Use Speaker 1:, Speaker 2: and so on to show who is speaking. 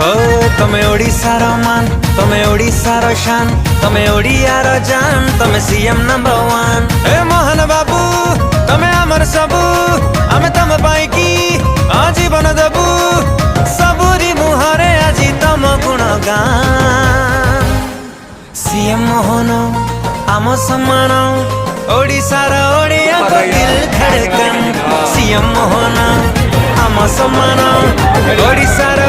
Speaker 1: ओ तमे ओडिशार मान, तमे ओडिशार शान, तमे ओडियार जान, तमे सीएम नंबर 1। ए मोहन बाबू तमे आमर सबू, आमे तम पाइकी आजीवन देबू, सबुरी मुहरे आजी तम गुणगान। सीएम मोहन आम सम्मान, ओडिशार ओडिया को दिल धड़कन। सीएम मोहन आम सम्मान, ओडिशार